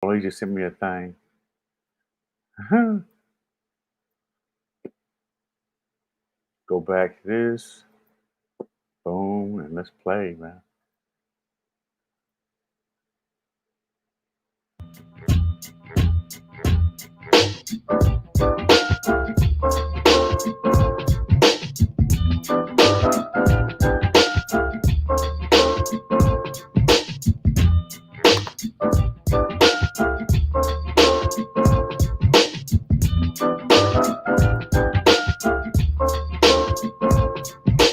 Oh, he just sent me a thing. Go back to this. Boom, and let's play, man.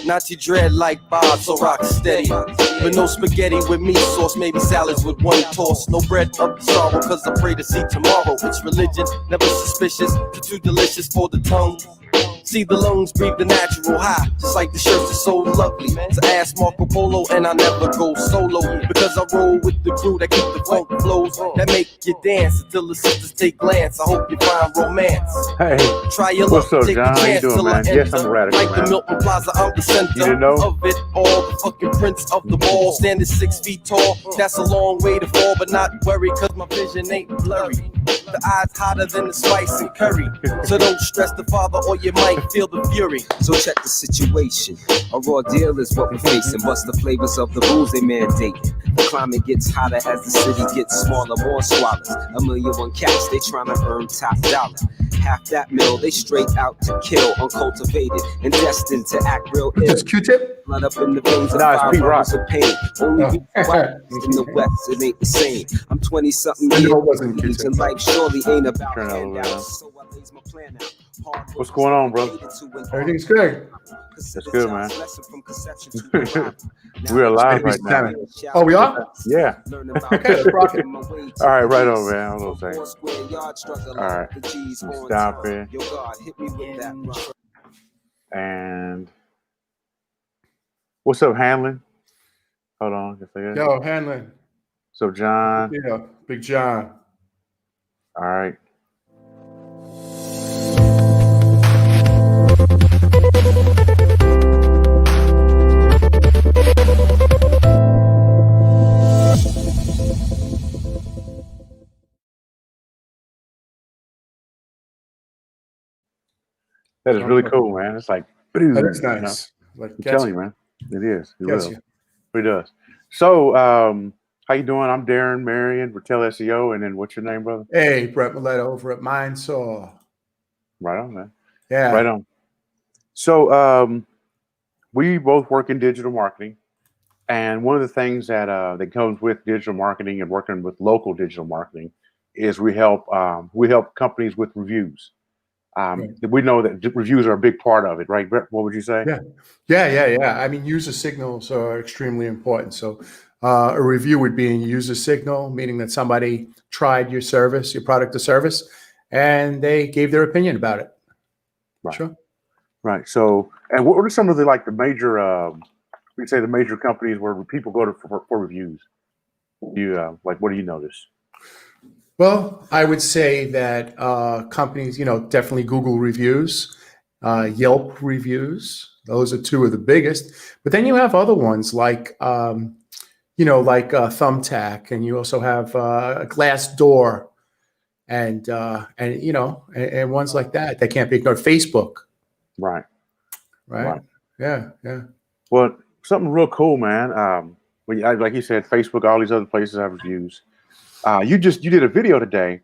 Nazi dread like Bob, so rock steady. With no spaghetti with meat sauce, maybe salads with one toss. No bread of sorrow, cause I pray to see tomorrow. It's religion, never suspicious, too delicious for the tongue. See the lungs breathe the natural high, just like the shirts are so lovely. So ask Marco Polo, and I never go solo, because I roll with the crew that keep the funk flows that make you dance until the sisters take glance. I hope you find romance. Hey, Try your what's luck, up, take John? a How you chance doing, till man? I enter. Yes, I'm radical, Like man. the Milton Plaza, I'm the center You didn't know? of it all. The fucking prince of the ball, standing 6 feet tall. That's a long way to fall, but not worry, cause my vision ain't blurry. The eyes hotter than the spice and curry. So don't stress the father or you might feel the fury. So check the situation. A raw deal is what we're facing. What's the flavors of the rules they mandate? The climate gets hotter as the city gets smaller. More swallows. 1,000,001 cats, they trying to earn top dollar. Half that mill, they straight out to kill. Uncultivated and destined to act real ill. It's Q-Tip? Blood up in the veins of Nah, it's Pete Rock. of pain. Only people in the West, it ain't the same. I'm 20-something I years. know it wasn't Q-Tip. And life surely ain't about Turn that over, man. handouts. So I lays my plan out. What's going on, brother? Everything's good. That's good, man. We're alive right now. Oh, we are? Yeah. Okay, let's rock it. All right, right on, man. Hold on a second. All right. Stop it. And what's up, Hanlon? Hold on. Just a second. Yo, Hanlon. So, John. Yeah, Big John. All right. That is really cool, man. It's like, That is nice. Like, I'm telling you, man. It is. It Gets will. you. It does. So, how you doing? I'm Darrin, Marion, Retail SEO, and then what's your name, brother? Hey, Bret Moleta over at Mindsaw. Right on, man. Yeah. Right on. So, we both work in digital marketing, and one of the things that that comes with digital marketing and working with local digital marketing is we help companies with reviews. Right. We know that reviews are a big part of it, right, Bret? What would you say? Yeah. I mean, user signals are extremely important. So a review would be a user signal, meaning that somebody tried your service, your product or service, and they gave their opinion about it. Right. Sure. Right. So, and what are some of the major, we say the major companies where people go to for reviews? You what do you notice? Well, I would say that companies, definitely Google reviews, Yelp reviews. Those are two of the biggest. But then you have other ones like, Thumbtack, and you also have Glassdoor, and ones like that that can't be ignored. Facebook. Right. Yeah. Well, something real cool, man. Like you said, Facebook, all these other places have reviews. You did a video today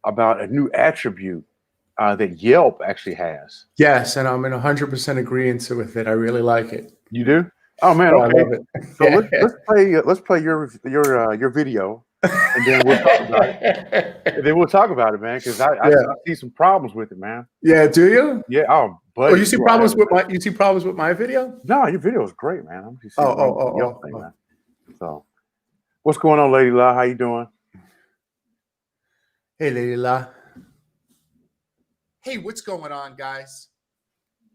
about a new attribute that Yelp actually has. Yes, and I'm in 100% agreement with it. I really like it. You do? Oh man, I okay. love it. So let's play your video, and then we'll talk about it. And then we'll talk about it, man, because I see some problems with it, man. Yeah, do you? Yeah. Oh, but Oh, you see problems with my video? No, your video is great, man. I'm just Oh. man. So, what's going on, Lady La? How you doing? Hey, Lady La. Hey, what's going on, guys?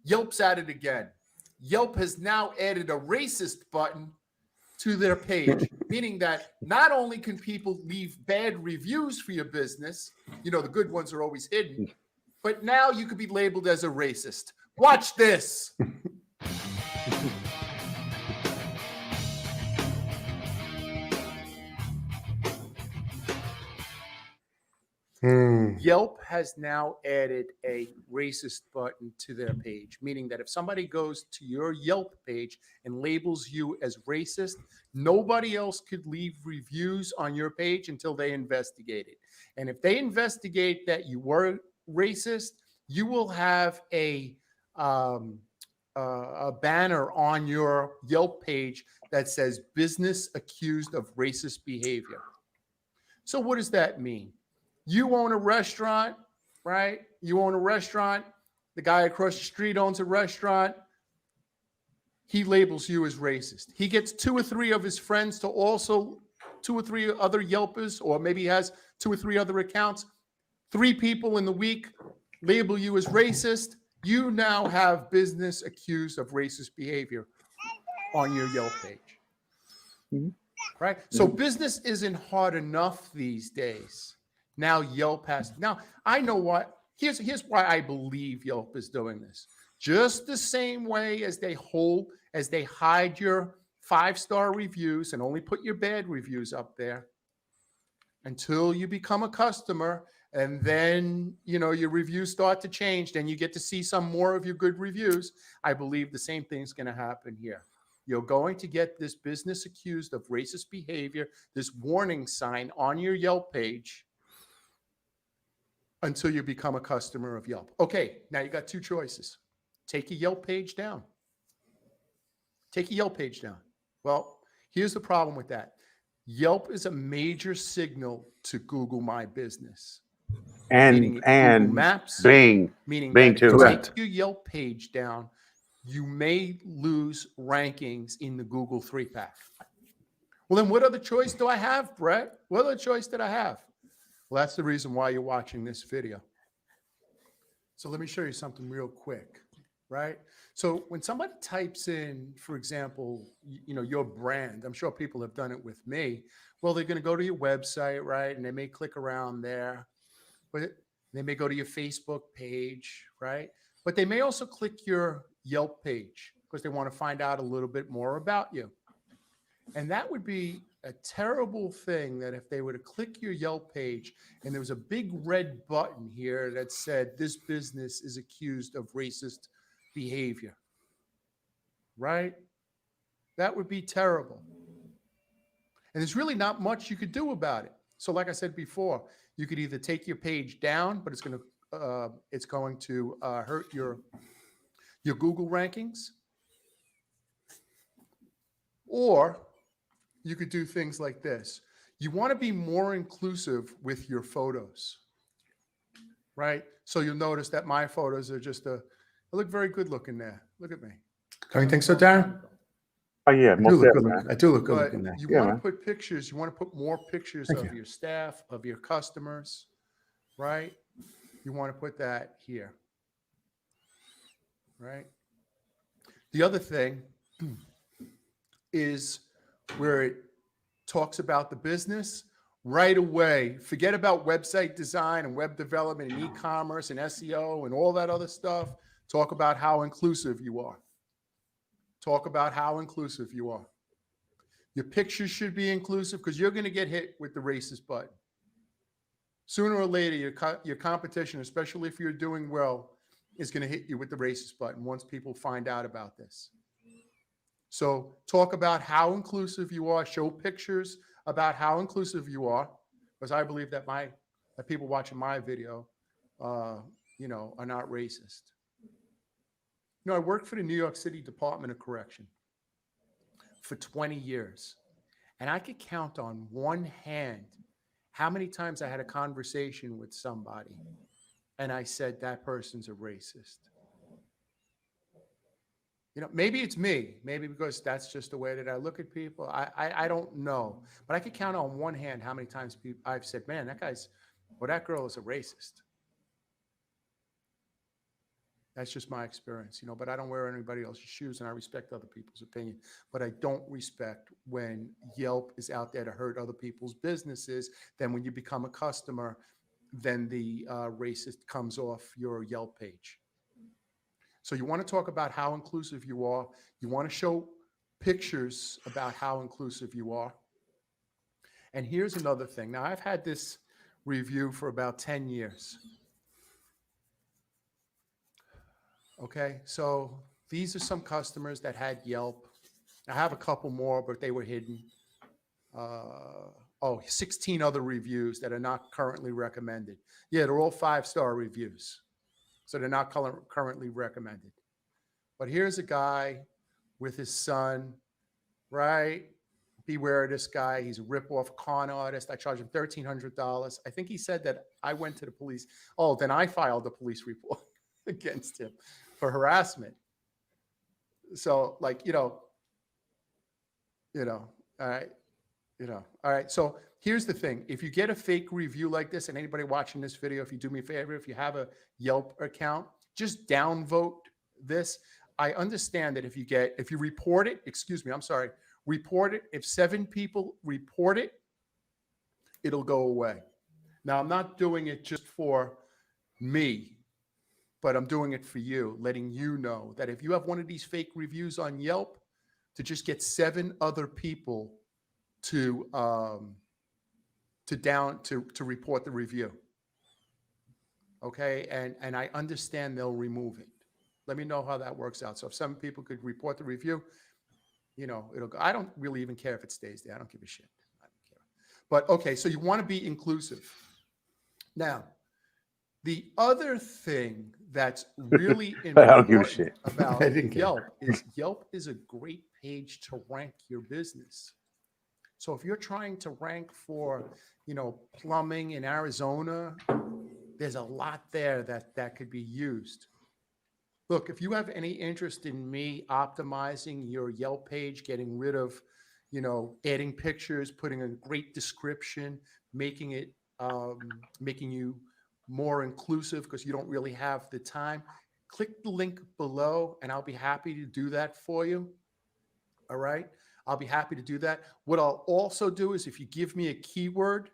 Yelp's at it again. Yelp has now added a racist button to their page, meaning that not only can people leave bad reviews for your business, the good ones are always hidden, but now you could be labeled as a racist. Watch this. Yelp has now added a racist button to their page, meaning that if somebody goes to your Yelp page and labels you as racist, nobody else could leave reviews on your page until they investigate it. And if they investigate that you were racist, you will have a banner on your Yelp page that says business accused of racist behavior. So what does that mean? You own a restaurant, right? You own a restaurant. The guy across the street owns a restaurant. He labels you as racist. He gets 2 or 3 of his friends to also 2 or 3 other Yelpers, or maybe he has 2 or 3 other accounts. 3 people in the week label you as racist. You now have business accused of racist behavior on your Yelp page. Mm-hmm. Right? So business isn't hard enough these days. Now Yelp has. Now I know what. Here's why I believe Yelp is doing this. Just the same way as they hide your 5-star reviews and only put your bad reviews up there until you become a customer, and then your reviews start to change. Then you get to see some more of your good reviews. I believe the same thing's going to happen here. You're going to get this business accused of racist behavior, this warning sign on your Yelp page until you become a customer of Yelp. Okay, now you got 2 choices. Take your Yelp page down. Take your Yelp page down. Well, here's the problem with that. Yelp is a major signal to Google My Business. And Google Maps, Bing meaning too. that if you take your Yelp page down, you may lose rankings in the Google 3-pack. Well, then what other choice do I have, Bret? What other choice did I have? Well, that's the reason why you're watching this video. So let me show you something real quick, right? So when somebody types in, for example, your brand, I'm sure people have done it with me. Well, they're going to go to your website, right? And they may click around there, but they may go to your Facebook page, right? But they may also click your Yelp page because they want to find out a little bit more about you. And that would be a terrible thing, that if they were to click your Yelp page and there was a big red button here that said this business is accused of racist behavior, right? That would be terrible. And there's really not much you could do about it. So like I said before, you could either take your page down, but it's going to hurt your Google rankings, or you could do things like this. You want to be more inclusive with your photos, right? So you'll notice that my photos are I look very good looking there. Look at me. Don't you think so, Darrin? Oh yeah, most definitely. I do look good But looking there. you Yeah, want to man. put pictures. You want to put more pictures Thank of you. your staff, of your customers, right? You want to put that here, right? The other thing is where it talks about the business right away. Forget about website design and web development and e-commerce and SEO and all that other stuff. Talk about how inclusive you are. Talk about how inclusive you are. Your pictures should be inclusive because you're going to get hit with the racist button. Sooner or later, your competition, especially if you're doing well, is going to hit you with the racist button once people find out about this. So talk about how inclusive you are. Show pictures about how inclusive you are, because I believe that that people watching my video, are not racist. I worked for the New York City Department of Correction for 20 years, and I could count on one hand how many times I had a conversation with somebody, and I said that person's a racist. Maybe it's me. Maybe because that's just the way that I look at people. I don't know. But I could count on one hand how many times I've said, man, that girl is a racist. That's just my experience, but I don't wear anybody else's shoes, and I respect other people's opinion. But I don't respect when Yelp is out there to hurt other people's businesses. Then when you become a customer, then the racist comes off your Yelp page. So you want to talk about how inclusive you are. You want to show pictures about how inclusive you are. And here's another thing. Now, I've had this review for about 10 years. Okay, so these are some customers that had Yelp. I have a couple more, but they were hidden. 16 other reviews that are not currently recommended. Yeah, they're all 5-star reviews. So they're not currently recommended. But here's a guy with his son, right? Beware of this guy. He's a rip-off con artist. I charged him $1,300. I think he said that I went to the police. Oh, then I filed a police report against him for harassment. So, like, all right. All right. So here's the thing. If you get a fake review like this, and anybody watching this video, if you do me a favor, if you have a Yelp account, just downvote this. I understand that if you report it, report it. If 7 people report it, it'll go away. Now, I'm not doing it just for me, but I'm doing it for you, letting you know that if you have one of these fake reviews on Yelp, to just get 7 other people to report the review. Okay, and I understand they'll remove it. Let me know how that works out. So if 7 people could report the review, it'll go. I don't really even care if it stays there. I don't give a shit. I don't care. But okay, so you want to be inclusive. Now, the other thing that's really important about Yelp is a great page to rank your business. So if you're trying to rank for, plumbing in Arizona, there's a lot there that could be used. Look, if you have any interest in me optimizing your Yelp page, getting rid of, adding pictures, putting a great description, making you more inclusive because you don't really have the time, click the link below and I'll be happy to do that for you. All right. I'll be happy to do that. What I'll also do is if you give me a keyword,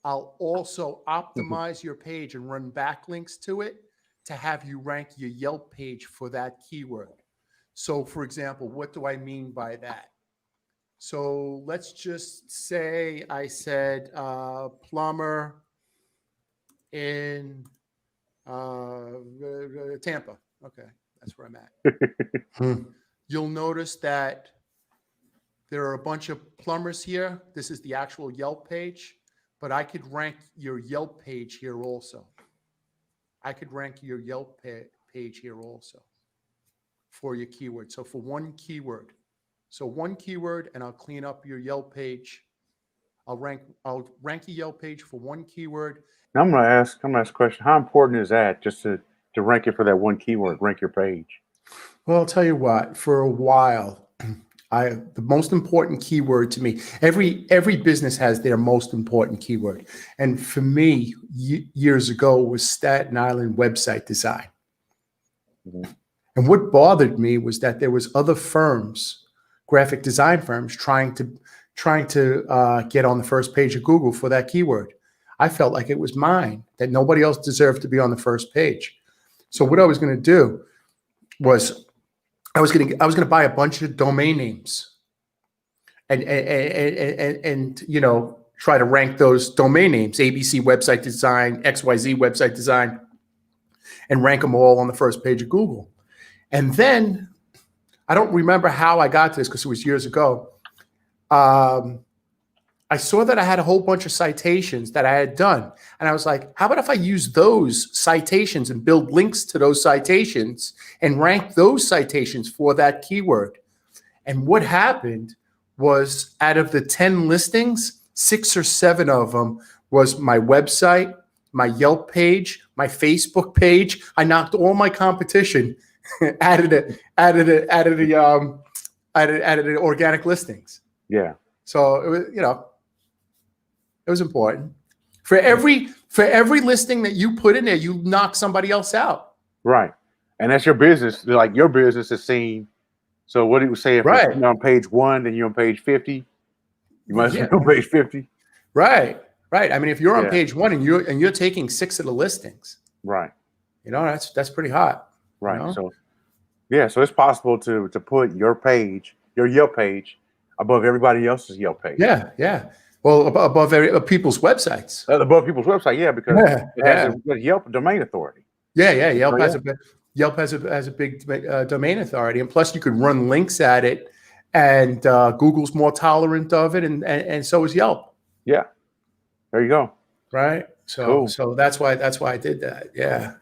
I'll also optimize your page and run backlinks to it to have you rank your Yelp page for that keyword. So for example, what do I mean by that? So let's just say I said plumber in Tampa. Okay, that's where I'm at. You'll notice that there are a bunch of plumbers here. This is the actual Yelp page, but I could rank your Yelp page here also. I could rank your Yelp page here also for your keyword. So for one keyword. So one keyword and I'll clean up your Yelp page. I'll rank your Yelp page for one keyword. Now I'm gonna ask a question. How important is that just to rank it for that one keyword, rank your page? Well, I'll tell you what, for a while, the most important keyword to me, every business has their most important keyword. And for me, years ago was Staten Island website design. Mm-hmm. And what bothered me was that there was other firms, graphic design firms, trying to get on the first page of Google for that keyword. I felt like it was mine, that nobody else deserved to be on the first page. So what I was going to do was I was going to buy a bunch of domain names and try to rank those domain names, ABC website design, XYZ website design, and rank them all on the first page of Google. And then I don't remember how I got to this because it was years ago. I saw that I had a whole bunch of citations that I had done. And I was like, how about if I use those citations and build links to those citations and rank those citations for that keyword? And what happened was out of the 10 listings, 6 or 7 of them was my website, my Yelp page, my Facebook page. I knocked all my competition, added organic listings. Yeah. So it was, it was important. For every listing that you put in there, you knock somebody else out. Right. And that's your business. Like your business is seen. So what do you say if you're on page 1 and you're on page 50? You must be on page 50. Right. Right. I mean, if you're on page 1 and you're taking 6 of the listings. Right. That's pretty hot. Right. So so it's possible to put your page, your Yelp page, above everybody else's Yelp page. Yeah, yeah. Well, above people's websites. Above people's website, yeah, because Yeah, it has a Yelp domain authority. yeah. Yelp So, has a big domain authority, and plus you could run links at it, and Google's more tolerant of it, and so is Yelp. yeah, there you go. Right. So Cool. so that's why I did that. Yeah.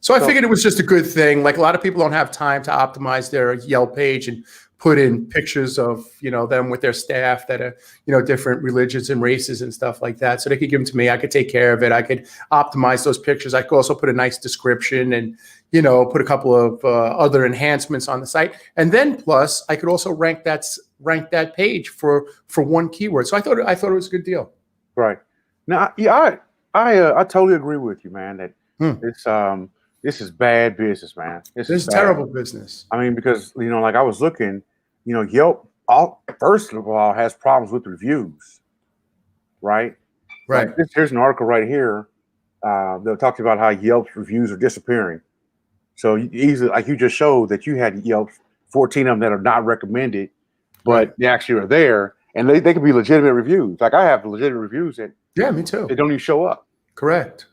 So I figured it was just a good thing. Like a lot of people don't have time to optimize their Yelp page and put in pictures of, them with their staff that are, different religions and races and stuff like that. So they could give them to me. I could take care of it. I could optimize those pictures. I could also put a nice description and, put a couple of other enhancements on the site. And then plus I could also rank that page for one keyword. So I thought it was a good deal. Right. Now, yeah, I totally agree with you, man, that this is bad business, man. This is terrible business. I mean, because, like I was looking, Yelp, first of all, has problems with reviews, right? Right. Like here's an article right here that talks about how Yelp's reviews are disappearing. So easily, like you just showed that you had Yelp, 14 of them that are not recommended, but they actually are there, and they could be legitimate reviews. Like I have legitimate reviews that me too. They don't even show up. Correct.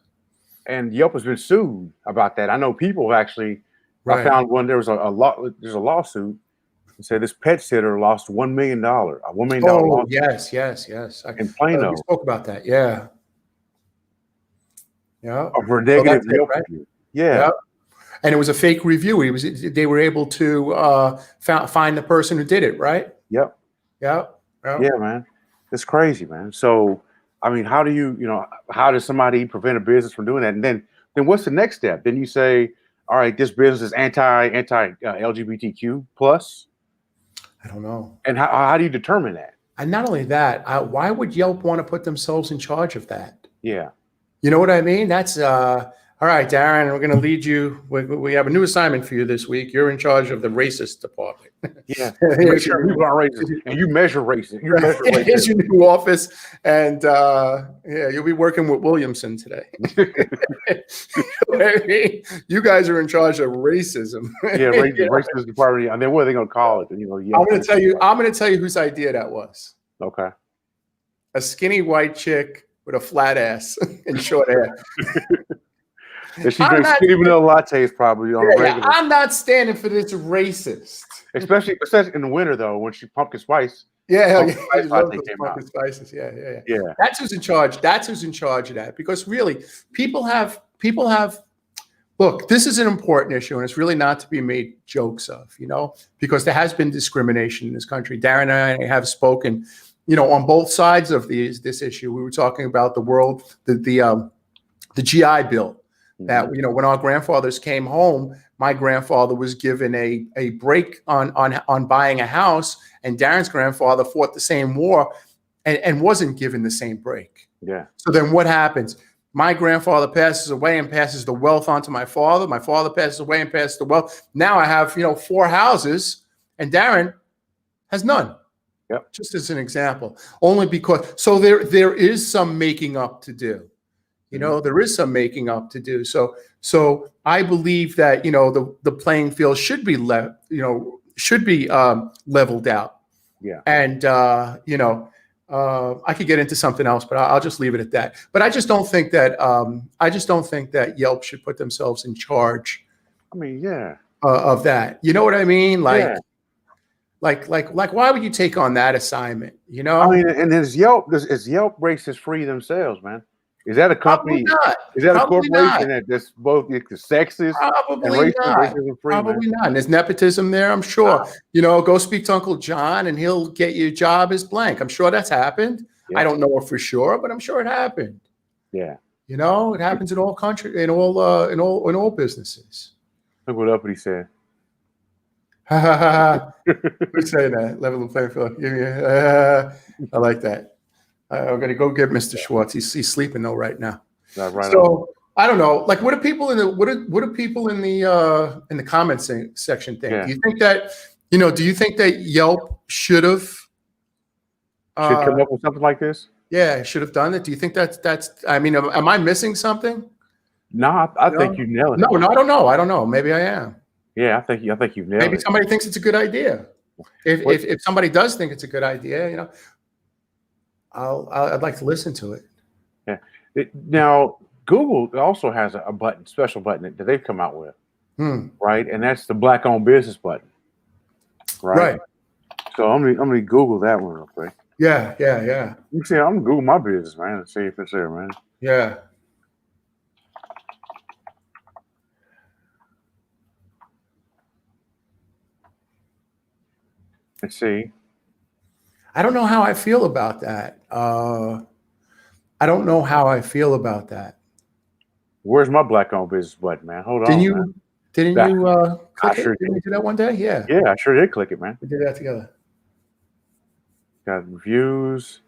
And Yelp has been sued about that. I know people actually. Right. I found one. There was there's a lawsuit that said this pet sitter lost $1 million. A $1 million lawsuit. Yes. In Plano. We spoke about that. Yeah. For negative Yelp review. Yeah. Yep. And it was a fake review. They were able to find the person who did it. Right. Yep. Yeah, man. It's crazy, man. So. I mean, how do how does somebody prevent a business from doing that? And then what's the next step? Then you say, all right, this business is anti LGBTQ plus. I don't know. And how do you determine that? And not only that, why would Yelp want to put themselves in charge of that? Yeah. You know what I mean? That's all right, Darrin, we're going to lead you. We have a new assignment for you this week. You're in charge of the racist department. Yeah. Make sure people are racist. And you measure racism. Here's your new office. And you'll be working with Williamson today. You guys are in charge of racism. Yeah, racism department. And then what are they going to call it? Yeah. I'm going to tell you whose idea that was. Okay. A skinny white chick with a flat ass and short hair. And she drinks skinny vanilla lattes probably on a regular. I'm not standing for this racist. Especially in the winter though, when she pumpkin spice. Pumpkin spices. Yeah. That's who's in charge. That's who's in charge of that. Because really, people have. Look, this is an important issue, and it's really not to be made jokes of. Because there has been discrimination in this country. Darrin and I have spoken, on both sides of this issue. We were talking about the GI Bill. That when our grandfathers came home, my grandfather was given a break on buying a house, and Darrin's grandfather fought the same war and wasn't given the same break. Yeah. So then what happens? My grandfather passes away and passes the wealth on to my father. My father passes away and passes the wealth. Now I have 4 houses, and Darrin has none. Yep. Just as an example, only because there is some making up to do. There is some making up to do. So I believe that, the playing field should be leveled out. Yeah. And, I could get into something else, but I'll just leave it at that. But I just don't think that Yelp should put themselves in charge. I mean, yeah. Of that. You know what I mean? Like why would you take on that assignment? I mean, and is Yelp racist free themselves, man? Is that a company? Is that a corporation that's both sexist and racism free? Probably not. And there's nepotism there, I'm sure. Go speak to Uncle John and he'll get you a job as blank. I'm sure that's happened. Yeah. I don't know it for sure, but I'm sure it happened. Yeah. It happens in all countries, in all businesses. Look what Uppity said. Who's saying that? Level the playing field. I like that. I'm gonna go get Mr. Schwartz. He's sleeping though right now. So I don't know. Like, what do people in the comments section think? Yeah. Do you think that Do you think that Yelp should come up with something like this? Yeah, should have done it. Do you think that's? I mean, am I missing something? No, I think you nailed it. No, I don't know. I don't know. Maybe I am. Yeah, I think you've nailed it. Maybe somebody thinks it's a good idea. If somebody does think it's a good idea, I'd like to listen to it. Yeah. Now Google also has a button, special button that they've come out with, right? And that's the Black-owned business button, right? Right. So I'm gonna Google that one real quick. Yeah. You see, I'm gonna Google my business, man, and see if it's there, man. Yeah. Let's see. I don't know how I feel about that. I don't know how I feel about that. Where's my Black-owned business button, man? Hold on. Man. Didn't That- you click I sure it? Didn't we do that one day? Yeah. Yeah, I sure did click it, man. We did that together. Got reviews,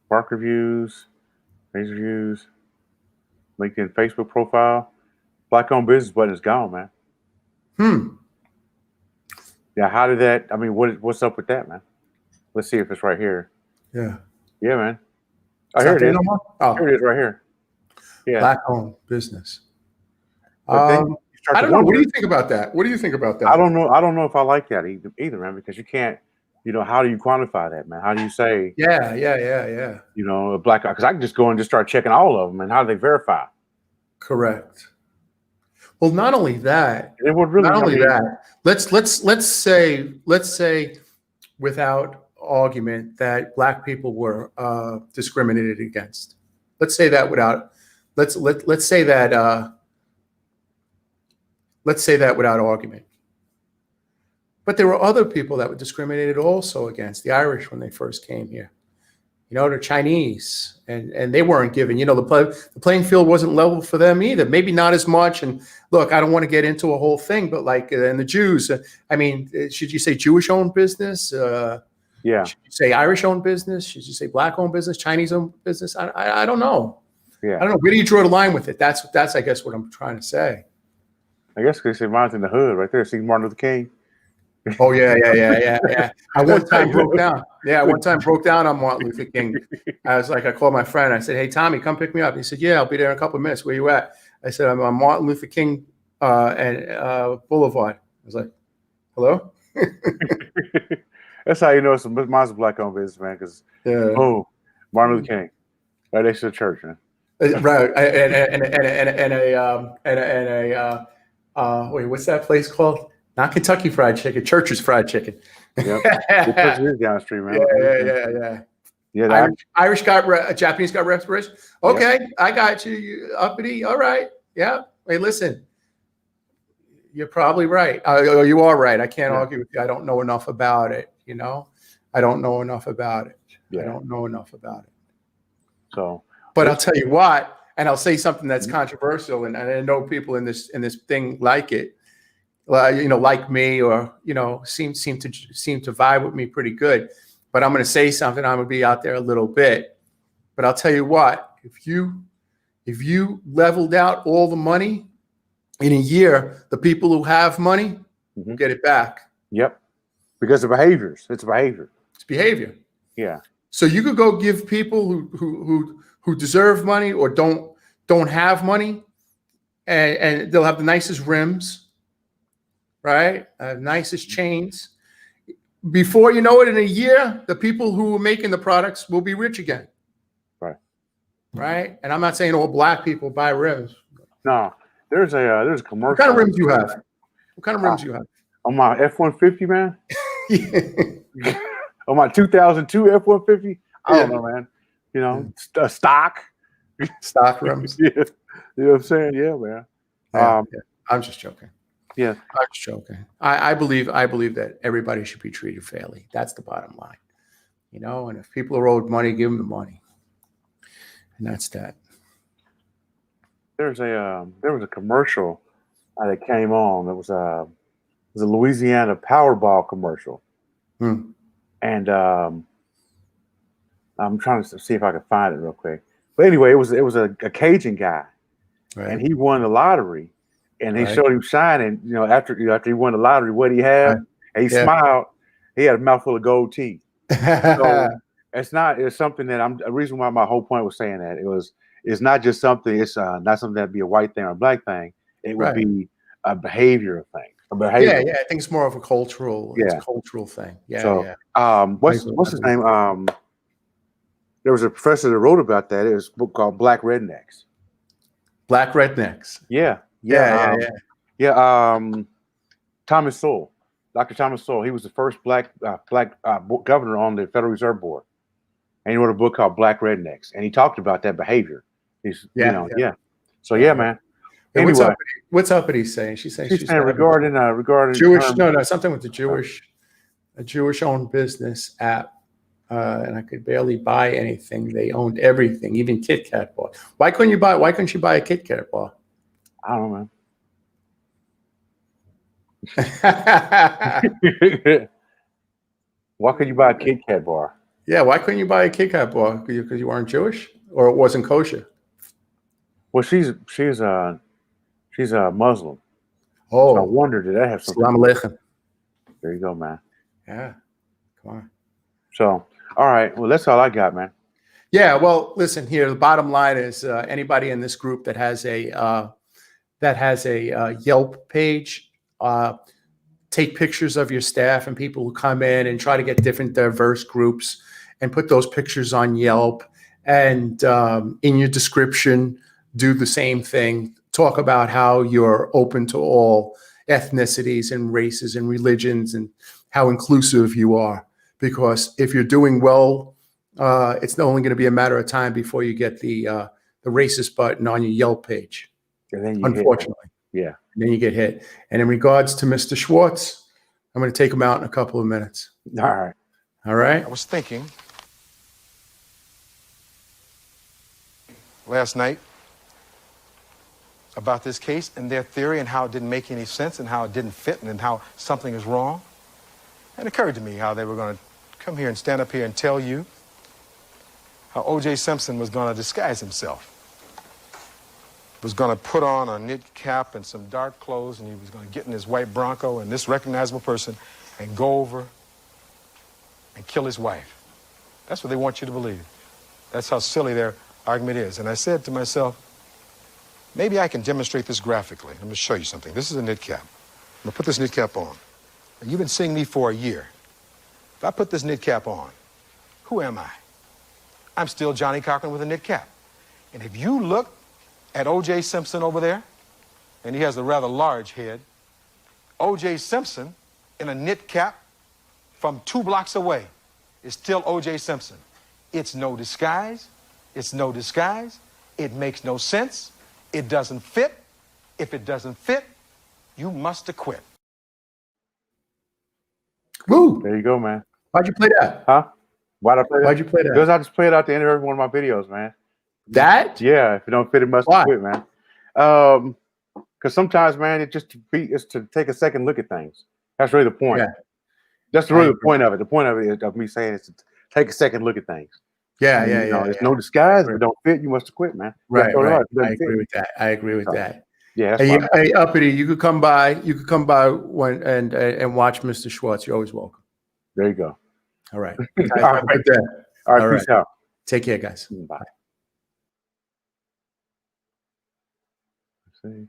Spark reviews, page reviews, LinkedIn, Facebook profile. Black-owned business button is gone, man. Yeah, how did that? I mean, what's up with that, man? Let's see if it's right here. Yeah. Yeah, man. Oh, It's here not it there is. no more? Oh, Here it is, right here. Yeah. Black-owned business. But then you start I to don't know. What wonder- do you think about that? What do you think about that? I don't know. I don't know if I like that either, man, because you can't. How do you quantify that, man? How do you say? Yeah. A black, because I can just go and just start checking all of them, and how do they verify? Correct. Well, not only that. It would really. Not only that. Let's say, without argument, that Black people were discriminated against. Let's say that without. Let's say that. Let's say that without argument. But there were other people that were discriminated also against. The Irish when they first came here. The Chinese, and they weren't given. The playing field wasn't level for them either. Maybe not as much. And look, I don't want to get into a whole thing, but and the Jews. I mean, should you say Jewish-owned business? Yeah. Should you say Irish-owned business? Should you say Black-owned business? Chinese-owned business? I don't know. Yeah. I don't know. Where do you draw the line with it? That's I guess what I'm trying to say. I guess because mine's in the hood right there. See Martin Luther King. Oh yeah. I one time broke down. Yeah, I one time broke down on Martin Luther King. I called my friend. I said, "Hey Tommy, come pick me up." He said, "Yeah, I'll be there in a couple of minutes. Where you at?" I said, "I'm on Martin Luther King and Boulevard." I was like, "Hello." That's how you know mine's a Black-owned business, man. Because Martin Luther King, right next to the church, man. Right, wait, what's that place called? Not Kentucky Fried Chicken, Church's Fried Chicken. Yep. The church is down the street, man. Yeah. Irish got Japanese got respiration. Okay, yep. I got you, uppity. All right. Yeah. Hey, listen, you're probably right. You are right. I can't argue with you. I don't know enough about it. I don't know enough about it. Yeah. I don't know enough about it. So, but I'll tell you what, and I'll say something that's controversial, and I know people in this thing like it. Like me, or seem to vibe with me pretty good. But I'm going to say something. I'm going to be out there a little bit. But I'll tell you what: if you leveled out all the money in a year, the people who have money will get it back. Yep. Because of behaviors. It's behavior. It's behavior. Yeah. So you could go give people who deserve money or don't have money, and they'll have the nicest rims. Right? Nicest chains. Before you know it, in a year, the people who are making the products will be rich again. Right? And I'm not saying all Black people buy rims. No, there's a commercial. What kind of rims you have? What kind of rims you have? On my F-150, man. On my 2002 F-150. I don't know, man. Stock rims. Yeah. You know what I'm saying? Yeah, man. Yeah. I'm just joking. Yeah, I'm just joking. I believe that everybody should be treated fairly. That's the bottom line, And if people are owed money, give them the money, and that's that. There was a commercial that came on. It was a Louisiana Powerball commercial, and I'm trying to see if I can find it real quick. But anyway, it was a Cajun guy, and he won the lottery. And he showed him shining, after he won the lottery, what he had. Right. And he smiled. He had a mouthful of gold teeth. So it's something that the reason why my whole point was saying that it's not just something, it's not something that'd be a white thing or a Black thing. It would be a behavior thing. Yeah. I think it's more of a cultural thing. Yeah. So, what's his name? There was a professor that wrote about that. It was a book called Black Rednecks. Black rednecks. Yeah, Yeah. Thomas Sowell, Dr. Thomas Sowell. He was the first black governor on the Federal Reserve Board, and he wrote a book called Black Rednecks, and he talked about that behavior. So man. Hey, Anyway, what's uppity saying? She's saying she's saying regarding Jewish. No, something with the Jewish, a Jewish-owned business app, and I could barely buy anything. They owned everything, even Kit Kat bar. Why couldn't you buy a Kit Kat bar? I don't know, man. Why could you buy a Kit Kat bar? Yeah, why couldn't you buy a Kit Kat bar? Because you weren't Jewish, or it wasn't kosher? Well, she's a Muslim. Oh, so I wonder, did that have something? Salam alaikum. There you go, man. Yeah, come on. So, all right. Well, that's all I got, man. Yeah. Well, listen here. The bottom line is anybody in this group that has a Yelp page, take pictures of your staff and people who come in and try to get different diverse groups and put those pictures on Yelp. And in your description, do the same thing. Talk about how you're open to all ethnicities and races and religions and how inclusive you are. Because if you're doing well, it's only going to be a matter of time before you get the racist button on your Yelp page. And then Unfortunately. Yeah. And then you get hit. And in regards to Mr. Schwartz, I'm going to take him out in a couple of minutes. All right. All right. I was thinking last night about this case and their theory and how it didn't make any sense and how it didn't fit and how something is wrong. It occurred to me how they were going to come here and stand up here and tell you how O.J. Simpson was going to disguise himself. Was going to put on a knit cap and some dark clothes, and he was going to get in his white Bronco and this recognizable person and go over and kill his wife. That's what they want you to believe. That's how silly their argument is. And I said to myself, maybe I can demonstrate this graphically. Let me show you something. This is a knit cap. I'm going to put this knit cap on. Now, you've been seeing me for a year. If I put this knit cap on, who am I? I'm still Johnny Cochran with a knit cap. And if you look at O.J. Simpson over there, and he has a rather large head, O.J. Simpson in a knit cap from 2 blocks away is still O.J. Simpson. It's no disguise. It's no disguise. It makes no sense. It doesn't fit. If it doesn't fit, you must acquit. Woo! There you go, man. Why'd you play that? Huh? Why'd I play that? Why'd you play that? Because I just play it out the end of every one of my videos, man. That? Yeah, if it don't fit, it must Why? quit, man. Because sometimes, man, it's to take a second look at things. That's really the point. Yeah. That's really the point of it. The point of it is of me saying is to take a second look at things. Yeah, And, there's no disguise. If it don't fit, you must quit, man. Right. I Fit. agree with that. I agree with that. Yeah. That's fine. Hey, Uppity, you could come by. You could come by and watch Mr. Schwartz. You're always welcome. There you go. All right. All right. Right there. All right. Peace out. Take care, guys. Bye. See.